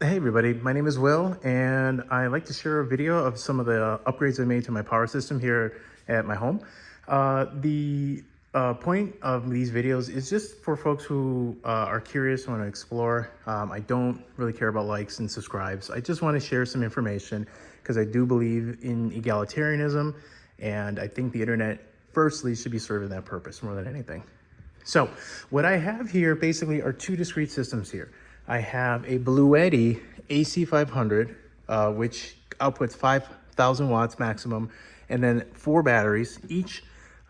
Hey everybody, my name is Will and I like to share a video of some of the upgrades I made to my power system here at my home. The point of these videos is just for folks who are curious, want to explore. I don't really care about likes and subscribes. I just want to share some information because I do believe in egalitarianism, and I think the internet firstly should be serving that purpose more than anything. So what I have here basically are two discrete systems here. I have a BLUETTI AC500, which outputs 5,000 watts maximum, and then 4 batteries, each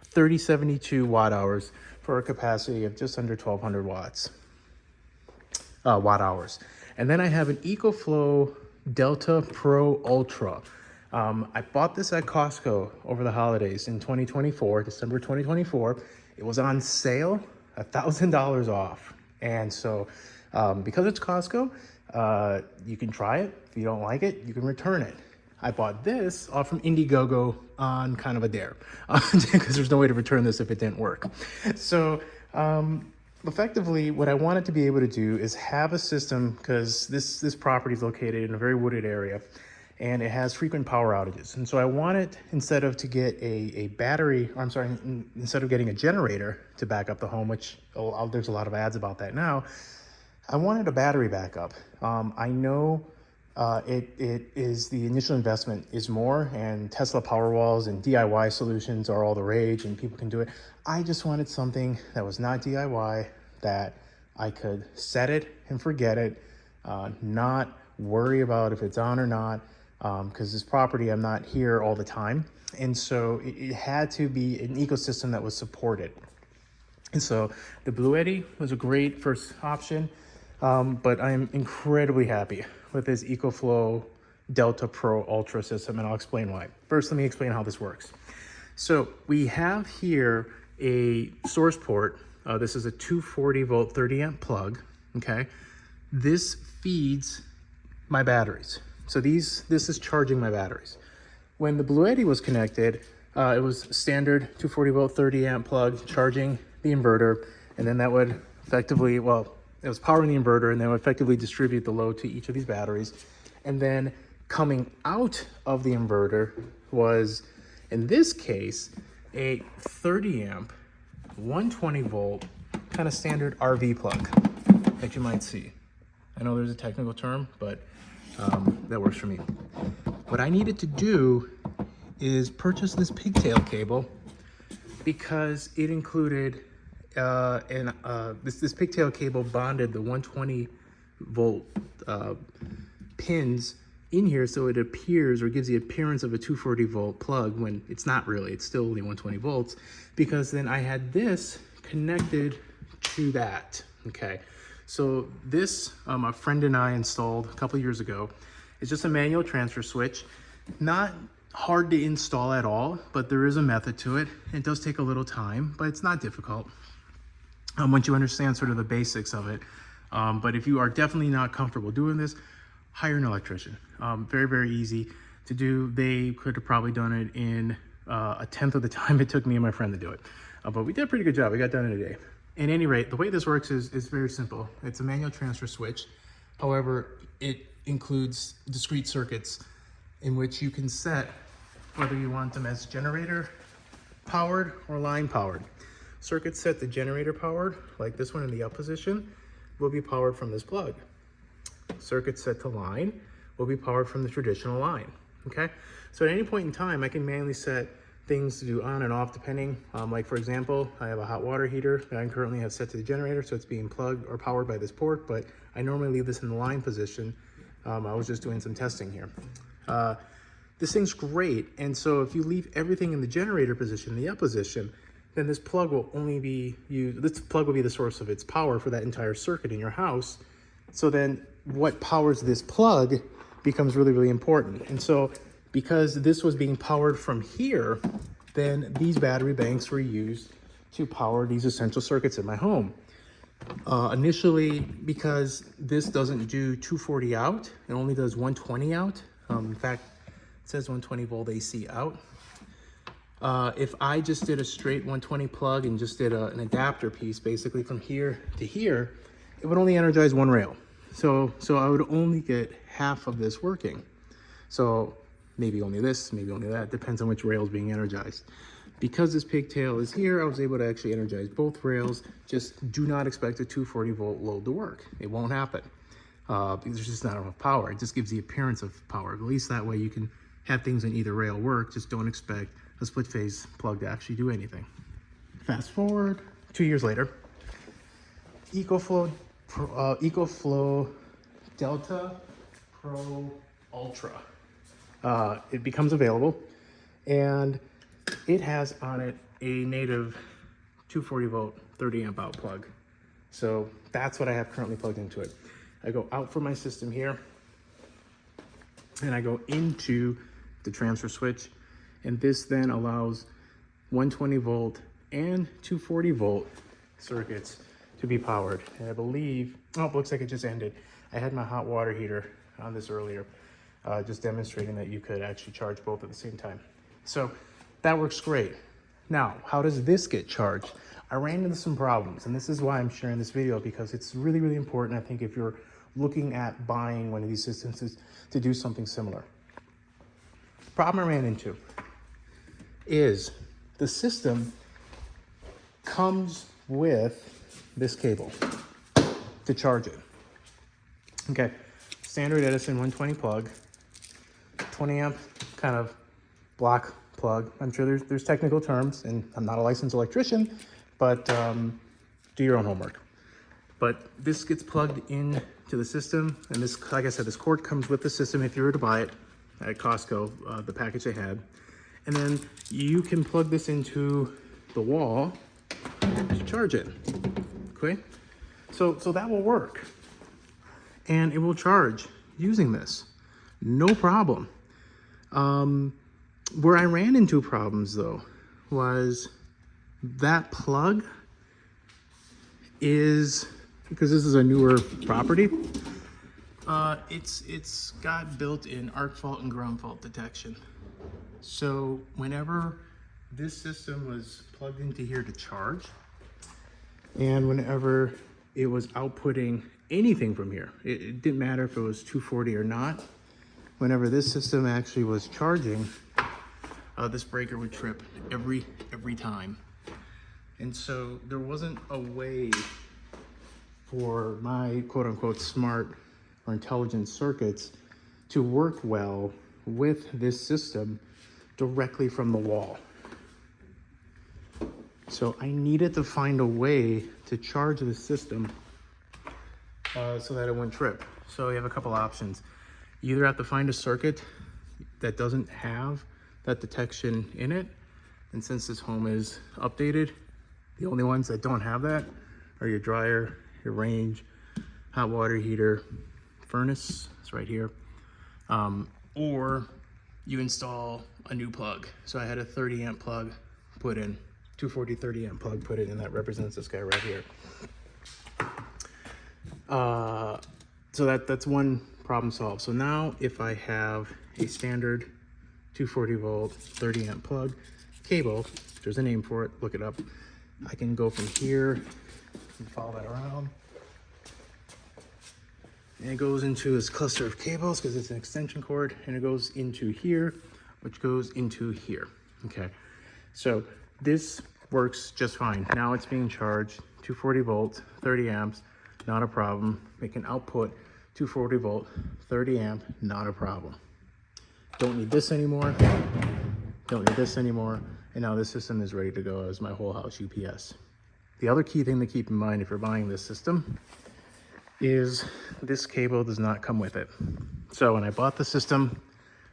3072 watt hours for a capacity of just under 1,200 watt hours. And then I have an Ecoflow Delta Pro Ultra. I bought this at Costco over the holidays in 2024, December 2024. It was on sale, $1,000 off. And so because it's Costco, you can try it. If you don't like it, you can return it. I bought this off from Indiegogo on kind of a dare because there's no way to return this if it didn't work. So effectively, what I wanted to be able to do is have a system, because this property is located in a very wooded area and it has frequent power outages. And so I wanted, instead of getting a generator to back up the home, which there's a lot of ads about that now, I wanted a battery backup. I know the initial investment is more, and Tesla Powerwalls and DIY solutions are all the rage and people can do it. I just wanted something that was not DIY, that I could set it and forget it, not worry about if it's on or not, because this property, I'm not here all the time. And so it had to be an ecosystem that was supported. And so the BLUETTI was a great first option. But I am incredibly happy with this Ecoflow Delta Pro Ultra system, and I'll explain why. First, let me explain how this works. So we have here a source port. This is a 240 volt 30 amp plug, okay? This feeds my batteries. So this is charging my batteries. When the BLUETTI was connected, it was standard 240 volt 30 amp plug charging the inverter, and then that would effectively, it was powering the inverter, and then would effectively distribute the load to each of these batteries. And then coming out of the inverter was, in this case, a 30 amp, 120 volt, kind of standard RV plug that you might see. I know there's a technical term, but that works for me. What I needed to do is purchase this pigtail cable, because it included this pigtail cable bonded the 120 volt pins in here, so it appears, or gives the appearance of a 240 volt plug when it's not really, it's still only 120 volts, because then I had this connected to that. Okay, so this a friend and I installed a couple years ago. It's just a manual transfer switch, not hard to install at all, but there is a method to it. It does take a little time, but it's not difficult once you understand sort of the basics of it. But if you are definitely not comfortable doing this, hire an electrician. Very, very easy to do. They could have probably done it in a tenth of the time it took me and my friend to do it. But we did a pretty good job. We got done in a day. At any rate, the way this works is very simple. It's a manual transfer switch. However, it includes discrete circuits in which you can set whether you want them as generator powered or line powered. Circuits set to generator powered, like this one in the up position, will be powered from this plug. Circuits set to line will be powered from the traditional line, okay? So at any point in time, I can manually set things to do on and off depending. Like for example, I have a hot water heater that I currently have set to the generator, so it's being plugged or powered by this port, but I normally leave this in the line position. I was just doing some testing here. This thing's great, and so if you leave everything in the generator position, the up position, then this plug will only be used, this plug will be the source of its power for that entire circuit in your house. So then what powers this plug becomes really, really important. And so because this was being powered from here, then these battery banks were used to power these essential circuits in my home. Initially, because this doesn't do 240 out, it only does 120 out. In fact, it says 120 volt AC out. If I just did a straight 120 plug and just did an adapter piece, basically from here to here, it would only energize one rail. So I would only get half of this working. So maybe only this, maybe only that, depends on which rail is being energized. Because this pigtail is here, I was able to actually energize both rails. Just do not expect a 240 volt load to work. It won't happen because there's just not enough power. It just gives the appearance of power. At least that way you can have things on either rail work. Just don't expect a split phase plug to actually do anything. Fast forward 2 years later, Ecoflow Delta Pro Ultra. It becomes available, and it has on it a native 240 volt 30 amp out plug. So that's what I have currently plugged into it. I go out from my system here and I go into the transfer switch, and this then allows 120 volt and 240 volt circuits to be powered. And I believe, oh, it looks like it just ended. I had my hot water heater on this earlier, just demonstrating that you could actually charge both at the same time. So that works great. Now, how does this get charged? I ran into some problems, and this is why I'm sharing this video, because it's really, really important, I think, if you're looking at buying one of these systems, is to do something similar. The problem I ran into is the system comes with this cable to charge it. Okay, standard Edison 120 plug, 20 amp kind of block plug. I'm sure there's technical terms, and I'm not a licensed electrician, but do your own homework. But this gets plugged into the system, and this, like I said, this cord comes with the system if you were to buy it at Costco, the package they had. And then you can plug this into the wall to charge it, okay? So that will work. And it will charge using this, no problem. Where I ran into problems though was that plug is, because this is a newer property, it's got built-in arc fault and ground fault detection. So whenever this system was plugged into here to charge, and whenever it was outputting anything from here, it didn't matter if it was 240 or not, whenever this system actually was charging, this breaker would trip every time. And so there wasn't a way for my quote-unquote smart or intelligent circuits to work well with this system directly from the wall. So I needed to find a way to charge the system so that it wouldn't trip. So you have a couple options. You either have to find a circuit that doesn't have that detection in it, and since this home is updated, the only ones that don't have that are your dryer, your range, hot water heater, furnace, it's right here, or you install a new plug. So I had a 30 amp plug put in, 240 30 amp plug put in, and that represents this guy right here. So that's one problem solved. So now if I have a standard 240 volt 30 amp plug cable, there's a name for it, look it up. I can go from here and follow that around, and it goes into this cluster of cables because it's an extension cord, and it goes into here, which goes into here. Okay, so this works just fine. Now it's being charged 240 volts 30 amps, not a problem. It can output 240 volt 30 amp, not a problem. Don't need this anymore, don't need this anymore, and now this system is ready to go as my whole house UPS. The other key thing to keep in mind if you're buying this system is this cable does not come with it. So when I bought the system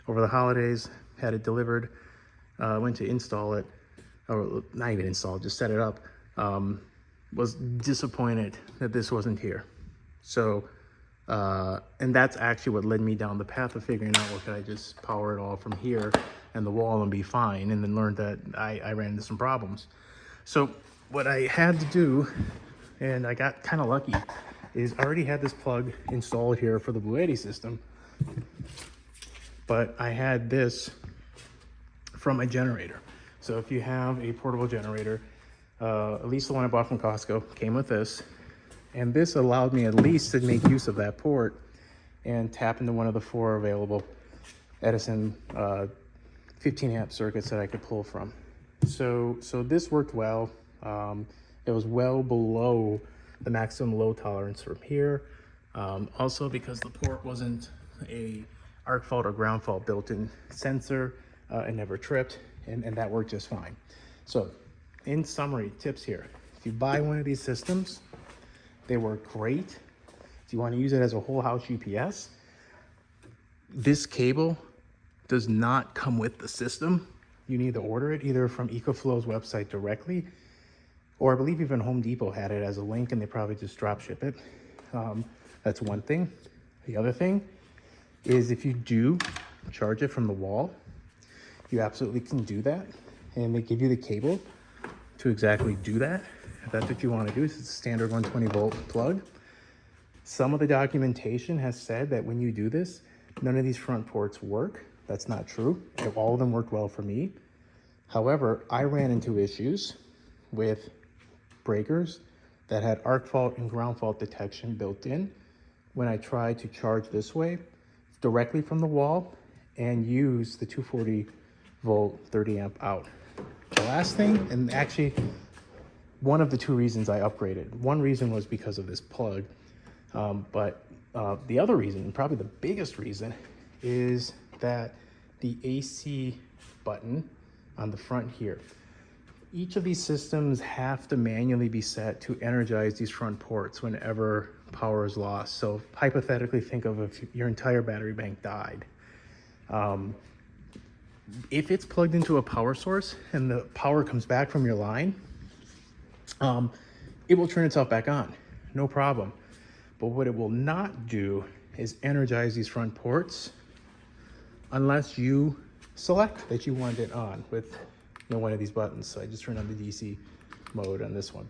over the holidays, had it delivered, went to install it, or not even install, just set it up, was disappointed that this wasn't here. So, and that's actually what led me down the path of figuring out, well, could I just power it all from here and the wall and be fine, and then learned that I ran into some problems. So what I had to do, and I got kind of lucky, is I already had this plug installed here for the BLUETTI system, but I had this from my generator. So if you have a portable generator, at least the one I bought from Costco came with this. And this allowed me at least to make use of that port and tap into one of the 4 available Edison 15 amp circuits that I could pull from. So this worked well. It was well below the maximum load tolerance from here. Also because the port wasn't a arc fault or ground fault built-in sensor, it never tripped, and that worked just fine. So in summary, tips here. If you buy one of these systems, they work great. If you want to use it as a whole house UPS, this cable does not come with the system. You need to order it either from Ecoflow's website directly, or I believe even Home Depot had it as a link and they probably just drop ship it. That's one thing. The other thing is if you do charge it from the wall, you absolutely can do that. And they give you the cable to exactly do that. If that's what you want to do, it's a standard 120 volt plug. Some of the documentation has said that when you do this, none of these front ports work. That's not true. All of them worked well for me. However, I ran into issues with breakers that had arc fault and ground fault detection built in when I tried to charge this way directly from the wall and use the 240 volt 30 amp out. The last thing, and actually one of the 2 reasons I upgraded, one reason was because of this plug, but the other reason, and probably the biggest reason, is that the AC button on the front here. Each of these systems have to manually be set to energize these front ports whenever power is lost. So hypothetically, think of if your entire battery bank died. If it's plugged into a power source and the power comes back from your line, it will turn itself back on, no problem. But what it will not do is energize these front ports unless you select that you want it on with one of these buttons. So I just turned on the DC mode on this one.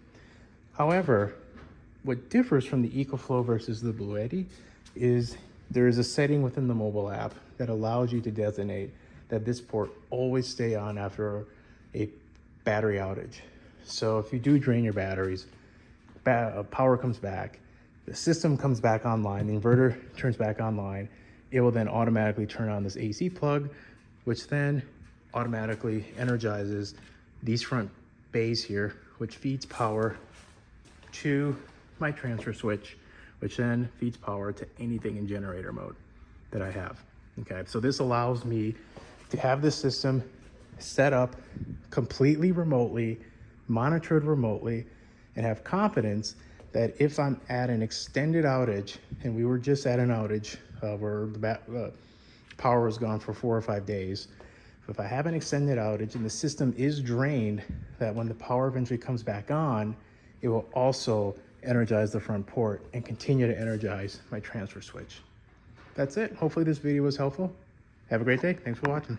However, what differs from the Ecoflow versus the BLUETTI is there is a setting within the mobile app that allows you to designate that this port always stay on after a battery outage. So if you do drain your batteries, power comes back, the system comes back online, the inverter turns back online, it will then automatically turn on this AC plug, which then automatically energizes these front bays here, which feeds power to my transfer switch, which then feeds power to anything in generator mode that I have. Okay, so this allows me to have this system set up completely remotely, monitored remotely, and have confidence that if I'm at an extended outage, and we were just at an outage where the power was gone for 4 or 5 days, if I have an extended outage and the system is drained, that when the power eventually comes back on, it will also energize the front port and continue to energize my transfer switch. That's it. Hopefully this video was helpful. Have a great day. Thanks for watching.